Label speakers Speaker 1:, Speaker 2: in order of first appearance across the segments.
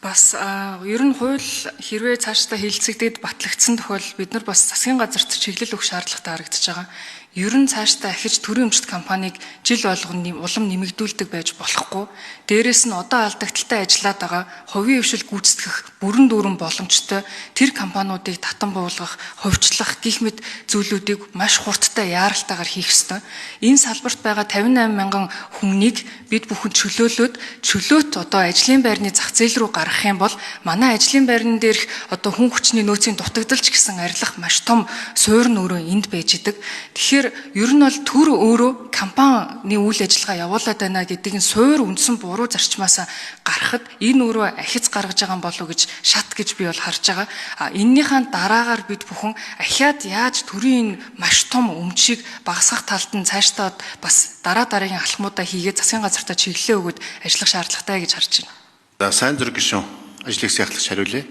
Speaker 1: Бас ер нь хууль хэрвээ цаашдаа хэлэлцэгдээд батлагдсан тохиолдолд бид нар бас засгийн газарт чиглэл өгөх шаардлагатай харагдаж байгаа. Ер нь цаашдаа ахиж төрийн өмчт компанийг жил болгон улам нэмэгдүүлдэг байж болохгүй. Дээрээс нь одоо алдагдaltaй ажиллаад байгаа хувийн хвшил гүйцэтгэх бүрэн дүүрэн боломжтой тэр компаниудыг татан буулгах, хувьчлах гэх мэт зүйлүүдийг маш хурдтай яаралтайгаар хийх ёстой. Энэ салбарт байгаа 58 мянган хүнийг бид бүхэн чөлөөт одоо ажлын байрны зах зээл рүү гаргах юм бол манай ажлын байран дээрх одоо хүн хүчний нөөцийн дутагдалч гэсэн арилах маш том суурь нөрөө энд байж идэг. Тэгэхээр ер нь бол төр өөрөө компани үйл ажиллагаа явуулаад байна гэдэг нь суурь үндсэн буруу зарчмаас гарахад энэ өөрөө ахиц гаргаж байгаа болов гэж шат гэж би бол харж байгаа. Эннийхэн дараагаар бид бүхэн ахиад яаж төрийн маш том өмчийг багасгах талд нь цаашдаа бас дараагийн алхмуудаа хийгээд засгийн газартаа чиглэлээ өгөөд ажиллах шаардлагатай гэж харж байна.
Speaker 2: За сайн зүрх гишүүн ажлыг сайхлагч хариулъя.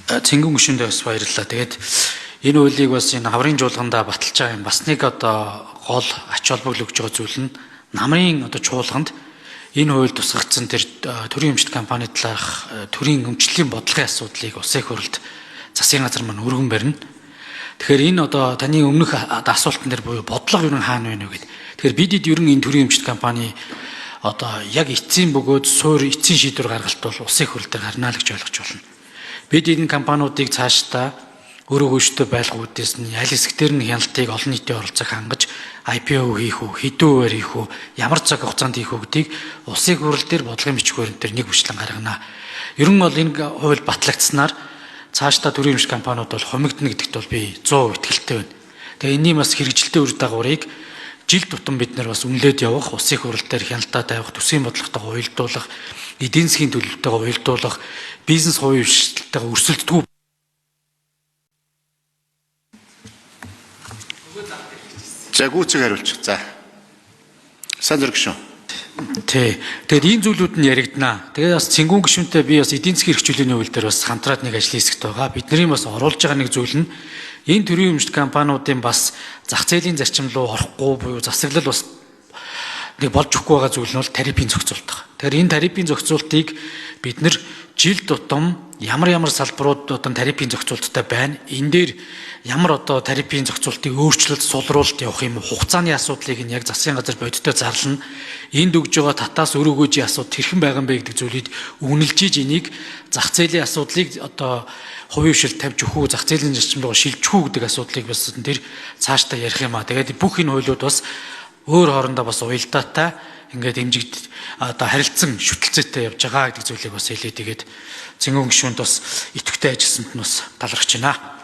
Speaker 3: Цэнгэн гишүүндээ бас баярлалаа. Тэгээд энэ хуулийг бас энэ хаврын жуулгандаа баталж байгаа юм. Бас нэг одоо гол ач холбогдол өгж байгаа зүйл нь намрын одоо чуулганд энэ хууль тусгагдсан тэр төрийн өмчт компани талаарх төрийн өмчлөлийн бодлогын асуудлыг улсын хурлд засгийн газар маань өргөн барина. Тэгэхээр энэ одоо таны өмнөх асуултан дээр буюу бодлого юу хаана вэ гэдэг. Тэгэхээр бидэд ер нь энэ төрийн өмчт компани одоо яг эцсийн бөгөөд суурь эцсийн шийдвэр гаргалт бол улсын хурл дээр гарнаа л гэж ойлгож байна. Бид энэ компаниудыг цаашдаа өөрөө хөөжтөө байлгах үүдээс нь аль хэсгээр нь хяналтыг олон нийтийн оролцоог хангаж IPO хийх үү, хэдэн хувиар хийх үү, ямар цаг хугацаанд хийх үү гэдгийг улсын хурл дээр бодлогын бичгээр дээр нэг хүчлэн гаргана. Ер нь бол энэ хууль батлагдсанаар цаашдаа төрийн өмч компаниуд бол хомигдно гэдэгт бол би 100% итгэлтэй байна. Тэгээ энэний бас хэрэгжилтэй үр дагаврыг жил тутам бид нар бас үнэлээд явах, улсын хурл дээр хяналтаа тавих, төсвийн бодлоготойгоо уялдуулах, эдийн засгийн төлөвлөлтөйгөө уялдуулах, бизнес хувийн хвшилттэйгээ өрсөлддөг.
Speaker 2: За гүйцэг хариулчих. За. Сайн зүрх гишүүн.
Speaker 3: Тэгээд ийм зүйлүүд нь яригдана. Тэгээд бас цэнгүүн гишүүнтэй би бас эдийн засгийн хэрэгжүүлээний хууль дээр бас хамтраад нэг ажлын хэсэгт байгаа. Бидний бас оруулж байгаа нэг зүйл нь энэ төрийн өмчт компаниудын бас зах зээлийн зарчим руу орохгүй буюу засаглал бас нэг болж өгөхгүй байгаа зүйл нь бол тарифын зохицуулт байна. Тэгэхээр энэ тарифын зохицуултыг бид нэр жил тутам ямар салбарууд одоо тарифын зохицуулттай байна. Энэ дээр ямар одоо тарифын зохицуултыг өөрчлөлт сулруулалт явах юм хугацааны асуудлыг нь яг засгийн газар бодиттой зарлана. Энд өгж байгаа татаас өрөөгөөжийн асуудал хэрхэн байгаа юм бэ гэдэг зүйлийг үнэлж энийг зах зээлийн асуудлыг одоо хувийн хвшилт тавьж өгөх үү, зах зээлийн зарчим руу шилжих үү гэдэг асуудлыг бас тэр цаашдаа ярих юм аа. Тэгээд бүх энэ хуулиуд бас өөр хоорондоо бас уялдаатай ингээд дэмжигд одоо харилцан шүтэлцээтэй явж байгаа гэдэг зүйлийг бас хэлээ. Тэгээд цэнгэн гишүүнд бас идэвхтэй ажилласанд нь бас талархаж байна.